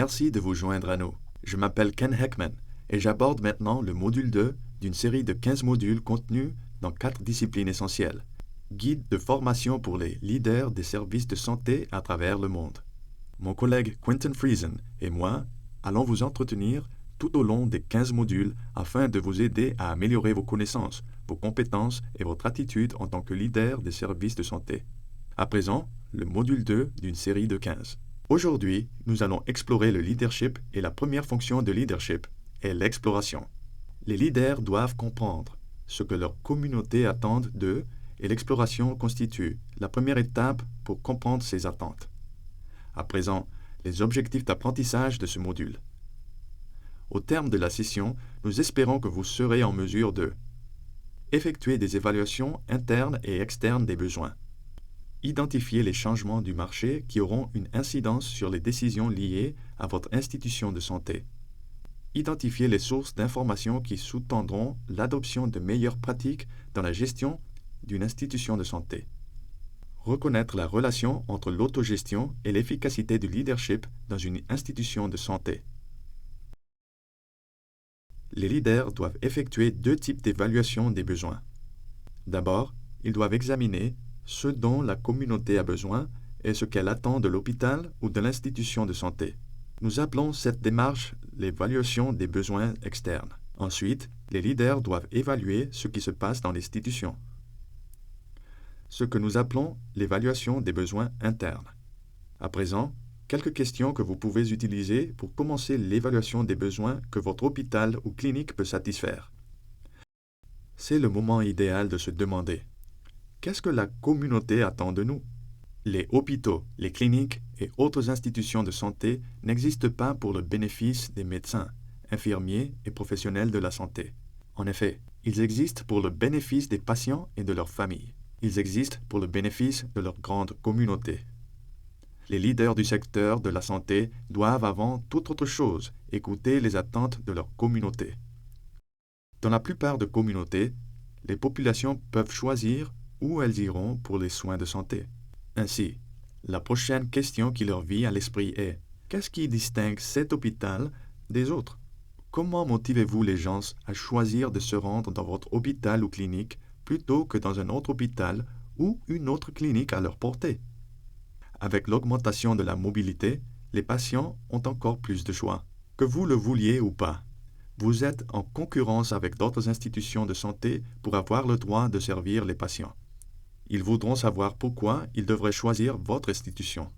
Merci de vous joindre à nous. Je m'appelle Ken Heckman et j'aborde maintenant le module 2 d'une série de 15 modules contenus dans 4 disciplines essentielles. Guide de formation pour les leaders des services de santé à travers le monde. Mon collègue Quentin Friesen et moi allons vous entretenir tout au long des 15 modules afin de vous aider à améliorer vos connaissances, vos compétences et votre attitude en tant que leader des services de santé. À présent, le module 2 d'une série de 15. Aujourd'hui, nous allons explorer le leadership et la première fonction de leadership est l'exploration. Les leaders doivent comprendre ce que leur communauté attend d'eux et l'exploration constitue la première étape pour comprendre ces attentes. À présent, les objectifs d'apprentissage de ce module. Au terme de la session, nous espérons que vous serez en mesure de effectuer des évaluations internes et externes des besoins, identifier les changements du marché qui auront une incidence sur les décisions liées à votre institution de santé, identifier les sources d'informations qui sous-tendront l'adoption de meilleures pratiques dans la gestion d'une institution de santé, reconnaître la relation entre l'autogestion et l'efficacité du leadership dans une institution de santé. Les leaders doivent effectuer 2 types d'évaluation des besoins. D'abord, ils doivent examiner ce dont la communauté a besoin et ce qu'elle attend de l'hôpital ou de l'institution de santé. Nous appelons cette démarche l'évaluation des besoins externes. Ensuite, les leaders doivent évaluer ce qui se passe dans l'institution, ce que nous appelons l'évaluation des besoins internes. À présent, quelques questions que vous pouvez utiliser pour commencer l'évaluation des besoins que votre hôpital ou clinique peut satisfaire. C'est le moment idéal de se demander: qu'est-ce que la communauté attend de nous? Les hôpitaux, les cliniques et autres institutions de santé n'existent pas pour le bénéfice des médecins, infirmiers et professionnels de la santé. En effet, ils existent pour le bénéfice des patients et de leurs familles. Ils existent pour le bénéfice de leur grande communauté. Les leaders du secteur de la santé doivent avant toute autre chose écouter les attentes de leur communauté. Dans la plupart de communautés, les populations peuvent choisir où elles iront pour les soins de santé. Ainsi, la prochaine question qui leur vient à l'esprit est: qu'est-ce qui distingue cet hôpital des autres? Comment motivez-vous les gens à choisir de se rendre dans votre hôpital ou clinique plutôt que dans un autre hôpital ou une autre clinique à leur portée? Avec l'augmentation de la mobilité, les patients ont encore plus de choix. Que vous le vouliez ou pas, vous êtes en concurrence avec d'autres institutions de santé pour avoir le droit de servir les patients. Ils voudront savoir pourquoi ils devraient choisir votre institution.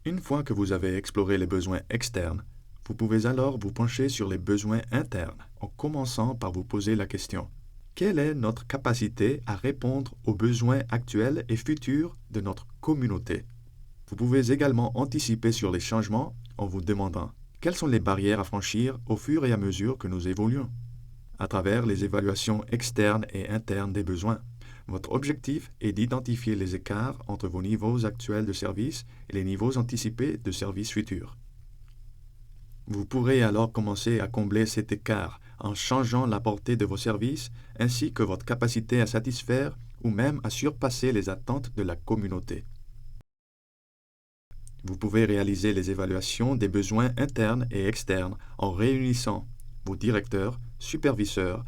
Une fois que vous avez exploré les besoins externes, vous pouvez alors vous pencher sur les besoins internes en commençant par vous poser la question: quelle est notre capacité à répondre aux besoins actuels et futurs de notre communauté? Vous pouvez également anticiper sur les changements en vous demandant: quelles sont les barrières à franchir au fur et à mesure que nous évoluons? À travers les évaluations externes et internes des besoins, votre objectif est d'identifier les écarts entre vos niveaux actuels de service et les niveaux anticipés de services futurs. Vous pourrez alors commencer à combler cet écart en changeant la portée de vos services ainsi que votre capacité à satisfaire ou même à surpasser les attentes de la communauté. Vous pouvez réaliser les évaluations des besoins internes et externes en réunissant vos directeurs, superviseurs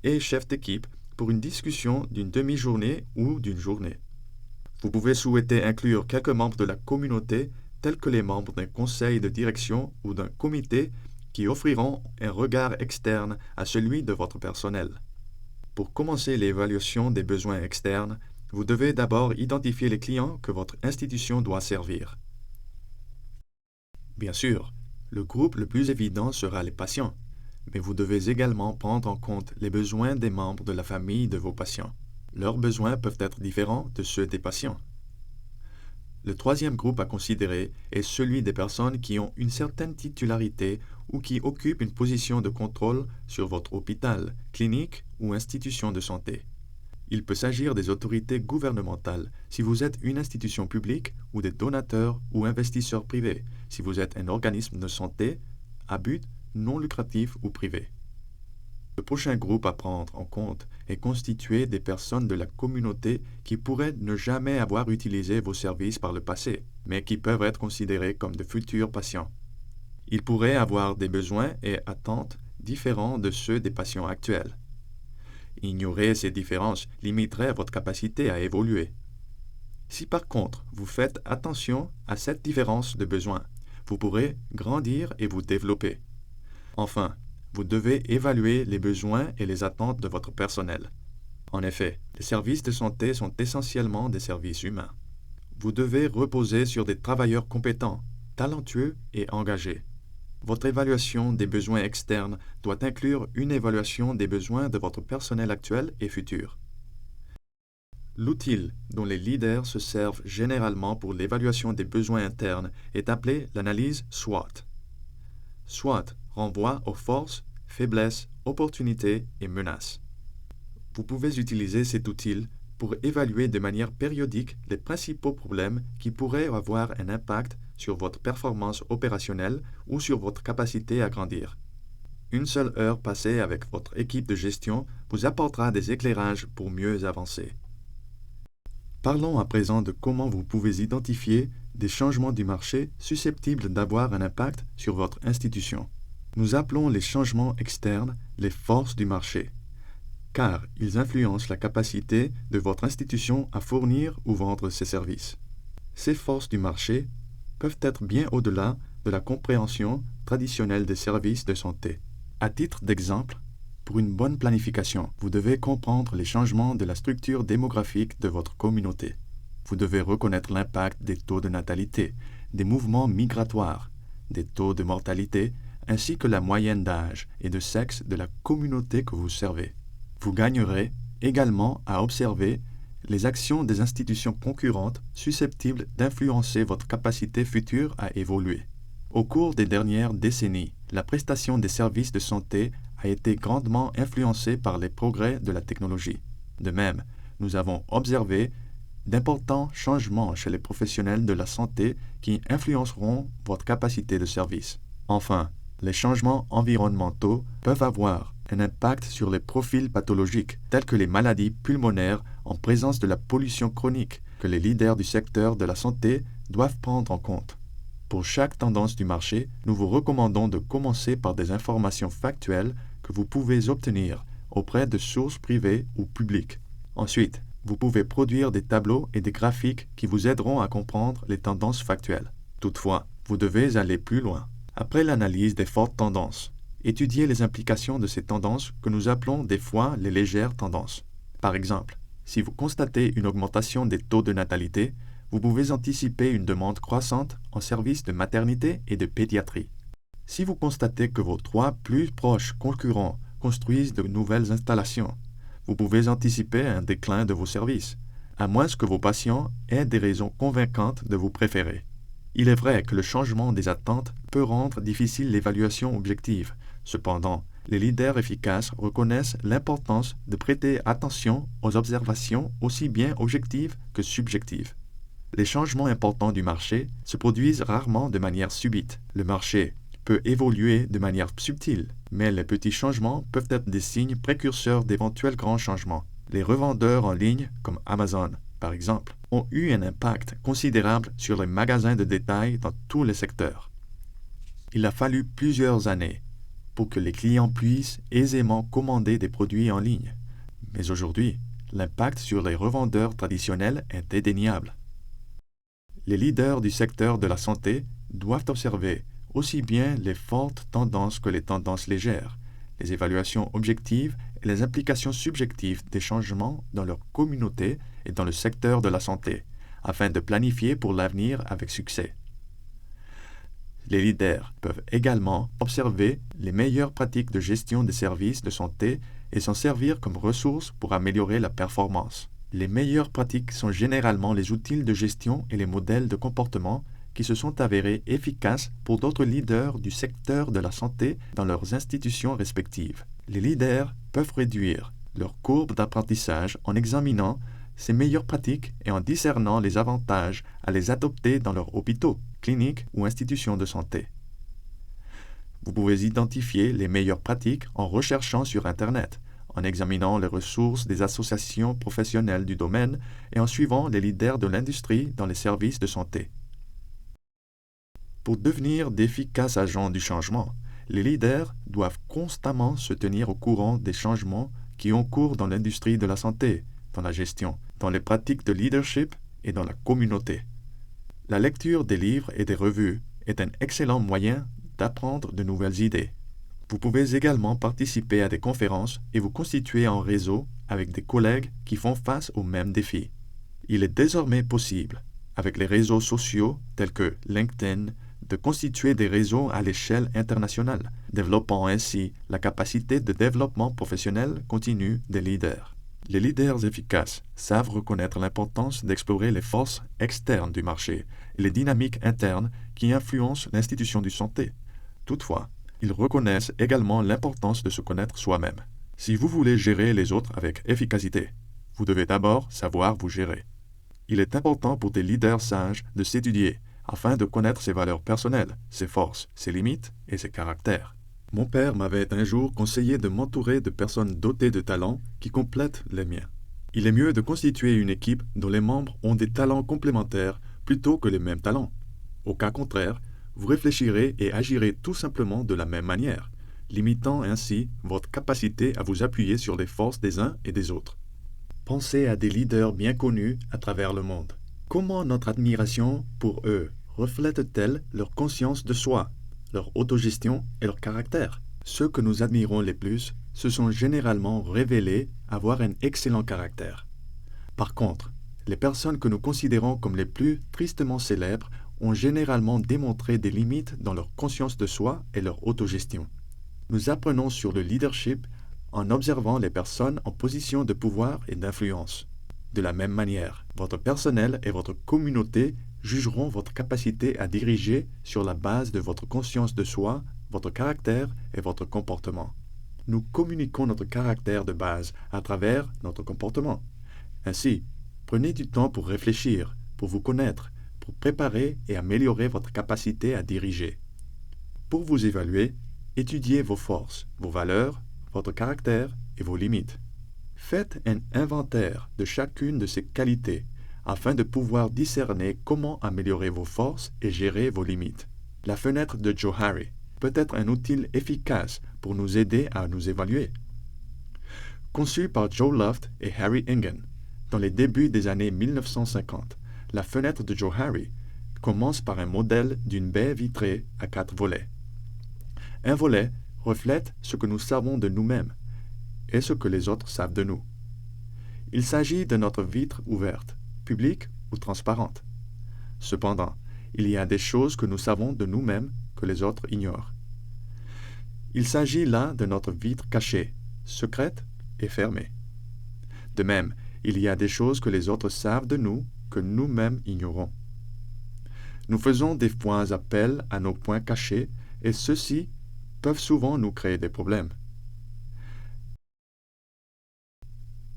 et chefs d'équipe pour une discussion d'une demi-journée ou d'une journée. Vous pouvez souhaiter inclure quelques membres de la communauté tels que les membres d'un conseil de direction ou d'un comité qui offriront un regard externe à celui de votre personnel. Pour commencer l'évaluation des besoins externes, vous devez d'abord identifier les clients que votre institution doit servir. Bien sûr, le groupe le plus évident sera les patients, mais vous devez également prendre en compte les besoins des membres de la famille de vos patients. Leurs besoins peuvent être différents de ceux des patients. Le troisième groupe à considérer est celui des personnes qui ont une certaine titularité ou qui occupent une position de contrôle sur votre hôpital, clinique ou institution de santé. Il peut s'agir des autorités gouvernementales si vous êtes une institution publique ou des donateurs ou investisseurs privés si vous êtes un organisme de santé à but non lucratif ou privé. Le prochain groupe à prendre en compte est constitué des personnes de la communauté qui pourraient ne jamais avoir utilisé vos services par le passé, mais qui peuvent être considérées comme de futurs patients. Ils pourraient avoir des besoins et attentes différents de ceux des patients actuels. Ignorer ces différences limiterait votre capacité à évoluer. Si par contre vous faites attention à cette différence de besoins, vous pourrez grandir et vous développer. Enfin, vous devez évaluer les besoins et les attentes de votre personnel. En effet, les services de santé sont essentiellement des services humains. Vous devez reposer sur des travailleurs compétents, talentueux et engagés. Votre évaluation des besoins externes doit inclure une évaluation des besoins de votre personnel actuel et futur. L'outil dont les leaders se servent généralement pour l'évaluation des besoins internes est appelé l'analyse SWOT. SWOT renvoie aux forces, faiblesses, opportunités et menaces. Vous pouvez utiliser cet outil pour évaluer de manière périodique les principaux problèmes qui pourraient avoir un impact sur votre performance opérationnelle ou sur votre capacité à grandir. Une seule heure passée avec votre équipe de gestion vous apportera des éclairages pour mieux avancer. Parlons à présent de comment vous pouvez identifier des changements du marché susceptibles d'avoir un impact sur votre institution. Nous appelons les changements externes les forces du marché, car ils influencent la capacité de votre institution à fournir ou vendre ses services. Ces forces du marché peuvent être bien au-delà de la compréhension traditionnelle des services de santé. À titre d'exemple, pour une bonne planification, vous devez comprendre les changements de la structure démographique de votre communauté. Vous devez reconnaître l'impact des taux de natalité, des mouvements migratoires, des taux de mortalité, ainsi que la moyenne d'âge et de sexe de la communauté que vous servez. Vous gagnerez également à observer les actions des institutions concurrentes susceptibles d'influencer votre capacité future à évoluer. Au cours des dernières décennies, la prestation des services de santé a été grandement influencée par les progrès de la technologie. De même, nous avons observé d'importants changements chez les professionnels de la santé qui influenceront votre capacité de service. Enfin, les changements environnementaux peuvent avoir un impact sur les profils pathologiques, tels que les maladies pulmonaires en présence de la pollution chronique, que les leaders du secteur de la santé doivent prendre en compte. Pour chaque tendance du marché, nous vous recommandons de commencer par des informations factuelles que vous pouvez obtenir auprès de sources privées ou publiques. Ensuite, vous pouvez produire des tableaux et des graphiques qui vous aideront à comprendre les tendances factuelles. Toutefois, vous devez aller plus loin. Après l'analyse des fortes tendances, étudiez les implications de ces tendances que nous appelons des fois les légères tendances. Par exemple, si vous constatez une augmentation des taux de natalité, vous pouvez anticiper une demande croissante en services de maternité et de pédiatrie. Si vous constatez que vos 3 plus proches concurrents construisent de nouvelles installations, vous pouvez anticiper un déclin de vos services, à moins que vos patients aient des raisons convaincantes de vous préférer. Il est vrai que le changement des attentes peut rendre difficile l'évaluation objective. Cependant, les leaders efficaces reconnaissent l'importance de prêter attention aux observations aussi bien objectives que subjectives. Les changements importants du marché se produisent rarement de manière subite. Le marché peut évoluer de manière subtile, mais les petits changements peuvent être des signes précurseurs d'éventuels grands changements. Les revendeurs en ligne, comme Amazon, par exemple, ont eu un impact considérable sur les magasins de détail dans tous les secteurs. Il a fallu plusieurs années pour que les clients puissent aisément commander des produits en ligne. Mais aujourd'hui, l'impact sur les revendeurs traditionnels est indéniable. Les leaders du secteur de la santé doivent observer aussi bien les fortes tendances que les tendances légères, les évaluations objectives et les implications subjectives des changements dans leur communauté et dans le secteur de la santé, afin de planifier pour l'avenir avec succès. Les leaders peuvent également observer les meilleures pratiques de gestion des services de santé et s'en servir comme ressource pour améliorer la performance. Les meilleures pratiques sont généralement les outils de gestion et les modèles de comportement qui se sont avérés efficaces pour d'autres leaders du secteur de la santé dans leurs institutions respectives. Les leaders peuvent réduire leur courbe d'apprentissage en examinant ces meilleures pratiques et en discernant les avantages à les adopter dans leurs hôpitaux, cliniques ou institutions de santé. Vous pouvez identifier les meilleures pratiques en recherchant sur Internet, en examinant les ressources des associations professionnelles du domaine et en suivant les leaders de l'industrie dans les services de santé. Pour devenir d'efficaces agents du changement, les leaders doivent constamment se tenir au courant des changements qui ont cours dans l'industrie de la santé, dans la gestion, dans les pratiques de leadership et dans la communauté. La lecture des livres et des revues est un excellent moyen d'apprendre de nouvelles idées. Vous pouvez également participer à des conférences et vous constituer en réseau avec des collègues qui font face aux mêmes défis. Il est désormais possible, avec les réseaux sociaux tels que LinkedIn, de constituer des réseaux à l'échelle internationale, développant ainsi la capacité de développement professionnel continu des leaders. Les leaders efficaces savent reconnaître l'importance d'explorer les forces externes du marché et les dynamiques internes qui influencent l'institution de santé. Toutefois, ils reconnaissent également l'importance de se connaître soi-même. Si vous voulez gérer les autres avec efficacité, vous devez d'abord savoir vous gérer. Il est important pour des leaders sages de s'étudier afin de connaître ses valeurs personnelles, ses forces, ses limites et ses caractères. Mon père m'avait un jour conseillé de m'entourer de personnes dotées de talents qui complètent les miens. Il est mieux de constituer une équipe dont les membres ont des talents complémentaires plutôt que les mêmes talents. Au cas contraire, vous réfléchirez et agirez tout simplement de la même manière, limitant ainsi votre capacité à vous appuyer sur les forces des uns et des autres. Pensez à des leaders bien connus à travers le monde. Comment notre admiration pour eux reflète-t-elle leur conscience de soi, leur autogestion et leur caractère? Ceux que nous admirons les plus se sont généralement révélés avoir un excellent caractère. Par contre, les personnes que nous considérons comme les plus tristement célèbres ont généralement démontré des limites dans leur conscience de soi et leur autogestion. Nous apprenons sur le leadership en observant les personnes en position de pouvoir et d'influence. De la même manière, votre personnel et votre communauté jugeront votre capacité à diriger sur la base de votre conscience de soi, votre caractère et votre comportement. Nous communiquons notre caractère de base à travers notre comportement. Ainsi, prenez du temps pour réfléchir, pour vous connaître, pour préparer et améliorer votre capacité à diriger. Pour vous évaluer, étudiez vos forces, vos valeurs, votre caractère et vos limites. Faites un inventaire de chacune de ces qualités afin de pouvoir discerner comment améliorer vos forces et gérer vos limites. La fenêtre de Johari peut être un outil efficace pour nous aider à nous évaluer. Conçu par Joe Luft et Harry Ingen dans les débuts des années 1950, la fenêtre de Johari commence par un modèle d'une baie vitrée à 4 volets. Un volet reflète ce que nous savons de nous-mêmes et ce que les autres savent de nous. Il s'agit de notre vitre ouverte, publique ou transparente. Cependant, il y a des choses que nous savons de nous-mêmes que les autres ignorent. Il s'agit là de notre vitre cachée, secrète et fermée. De même, il y a des choses que les autres savent de nous que nous-mêmes ignorons. Nous faisons des fois appel à nos points cachés et ceux-ci peuvent souvent nous créer des problèmes.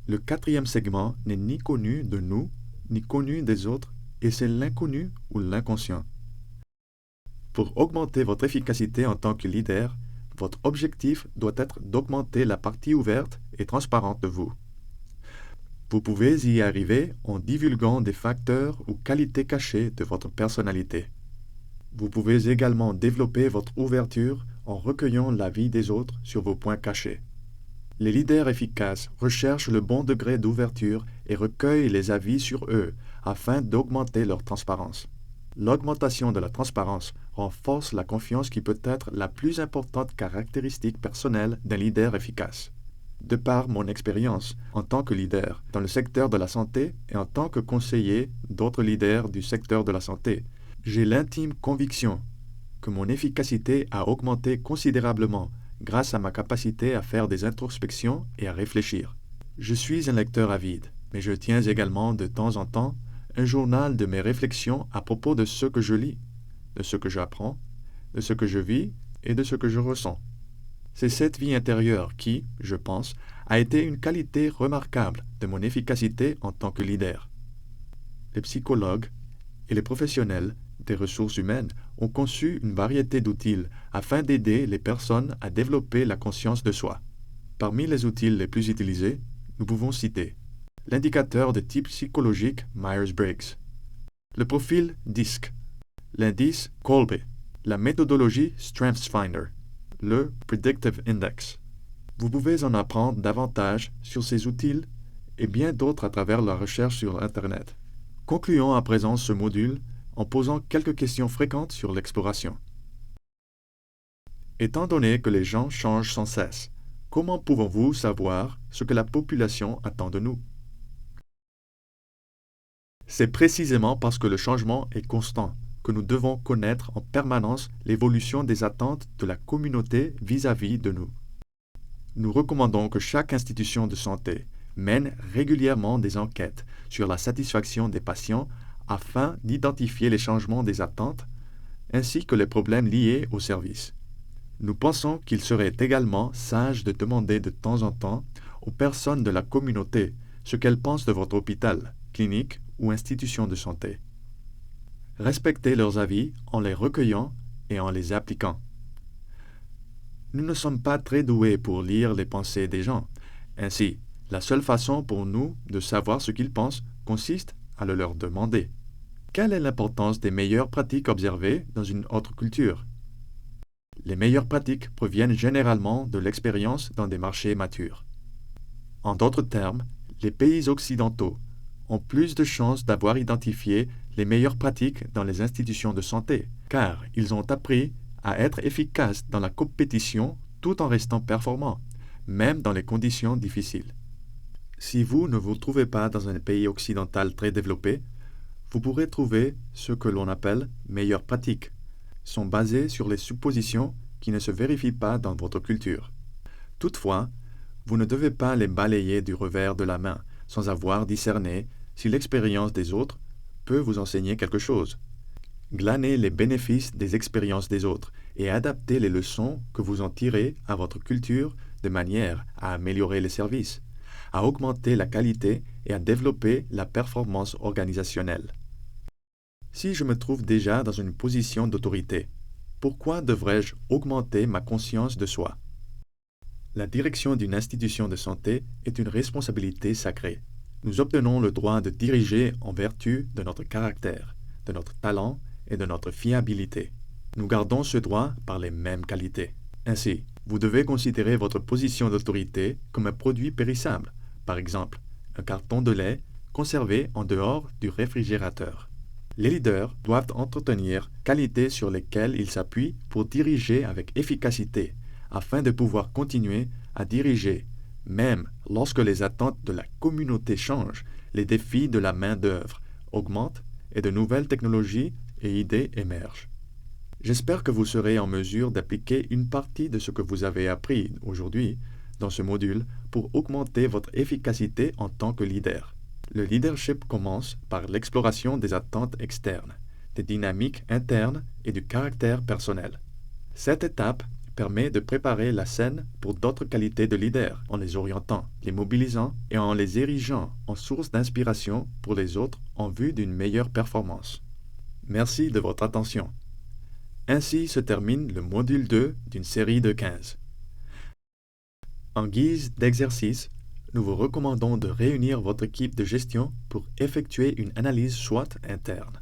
Le 4e segment n'est ni connu de nous, ni connu des autres, et c'est l'inconnu ou l'inconscient. Pour augmenter votre efficacité en tant que leader, votre objectif doit être d'augmenter la partie ouverte et transparente de vous. Vous pouvez y arriver en divulguant des facteurs ou qualités cachées de votre personnalité. Vous pouvez également développer votre ouverture en recueillant l'avis des autres sur vos points cachés. Les leaders efficaces recherchent le bon degré d'ouverture et recueillent les avis sur eux afin d'augmenter leur transparence. L'augmentation de la transparence renforce la confiance qui peut être la plus importante caractéristique personnelle d'un leader efficace. De par mon expérience en tant que leader dans le secteur de la santé et en tant que conseiller d'autres leaders du secteur de la santé, j'ai l'intime conviction que mon efficacité a augmenté considérablement grâce à ma capacité à faire des introspections et à réfléchir. Je suis un lecteur avide, mais je tiens également de temps en temps un journal de mes réflexions à propos de ce que je lis, de ce que j'apprends, de ce que je vis et de ce que je ressens. C'est cette vie intérieure qui, je pense, a été une qualité remarquable de mon efficacité en tant que leader. Les psychologues et les professionnels des ressources humaines ont conçu une variété d'outils afin d'aider les personnes à développer la conscience de soi. Parmi les outils les plus utilisés, nous pouvons citer l'indicateur de type psychologique Myers-Briggs, le profil DISC, l'indice Kolbe, La méthodologie StrengthsFinder, le Predictive Index. Vous pouvez en apprendre davantage sur ces outils et bien d'autres à travers la recherche sur Internet. Concluons à présent ce module en posant quelques questions fréquentes sur l'exploration. Étant donné que les gens changent sans cesse, comment pouvons-vous savoir ce que la population attend de nous? C'est précisément parce que le changement est constant que nous devons connaître en permanence l'évolution des attentes de la communauté vis-à-vis de nous. Nous recommandons que chaque institution de santé mène régulièrement des enquêtes sur la satisfaction des patients afin d'identifier les changements des attentes ainsi que les problèmes liés au service. Nous pensons qu'il serait également sage de demander de temps en temps aux personnes de la communauté ce qu'elles pensent de votre hôpital, clinique ou institution de santé. Respectez leurs avis en les recueillant et en les appliquant. Nous ne sommes pas très doués pour lire les pensées des gens. Ainsi, la seule façon pour nous de savoir ce qu'ils pensent consiste à le leur demander. Quelle est l'importance des meilleures pratiques observées dans une autre culture? Les meilleures pratiques proviennent généralement de l'expérience dans des marchés matures. En d'autres termes, les pays occidentaux ont plus de chances d'avoir identifié les meilleures pratiques dans les institutions de santé, car ils ont appris à être efficaces dans la compétition tout en restant performants, même dans les conditions difficiles. Si vous ne vous trouvez pas dans un pays occidental très développé, vous pourrez trouver ce que l'on appelle meilleures pratiques, sont basées sur les suppositions qui ne se vérifient pas dans votre culture. Toutefois, vous ne devez pas les balayer du revers de la main sans avoir discerné si l'expérience des autres peut vous enseigner quelque chose. Glanez les bénéfices des expériences des autres et adaptez les leçons que vous en tirez à votre culture de manière à améliorer les services, à augmenter la qualité et à développer la performance organisationnelle. Si je me trouve déjà dans une position d'autorité, pourquoi devrais-je augmenter ma conscience de soi? La direction d'une institution de santé est une responsabilité sacrée. Nous obtenons le droit de diriger en vertu de notre caractère, de notre talent et de notre fiabilité. Nous gardons ce droit par les mêmes qualités. Ainsi, vous devez considérer votre position d'autorité comme un produit périssable, par exemple, un carton de lait conservé en dehors du réfrigérateur. Les leaders doivent entretenir qualités sur lesquelles ils s'appuient pour diriger avec efficacité, afin de pouvoir continuer à diriger, même lorsque les attentes de la communauté changent, les défis de la main-d'œuvre augmentent et de nouvelles technologies et idées émergent. J'espère que vous serez en mesure d'appliquer une partie de ce que vous avez appris aujourd'hui dans ce module pour augmenter votre efficacité en tant que leader. Le leadership commence par l'exploration des attentes externes, des dynamiques internes et du caractère personnel. Cette étape permet de préparer la scène pour d'autres qualités de leader en les orientant, les mobilisant et en les érigeant en source d'inspiration pour les autres en vue d'une meilleure performance. Merci de votre attention. Ainsi se termine le module 2 d'une série de 15. En guise d'exercice, nous vous recommandons de réunir votre équipe de gestion pour effectuer une analyse SWOT interne.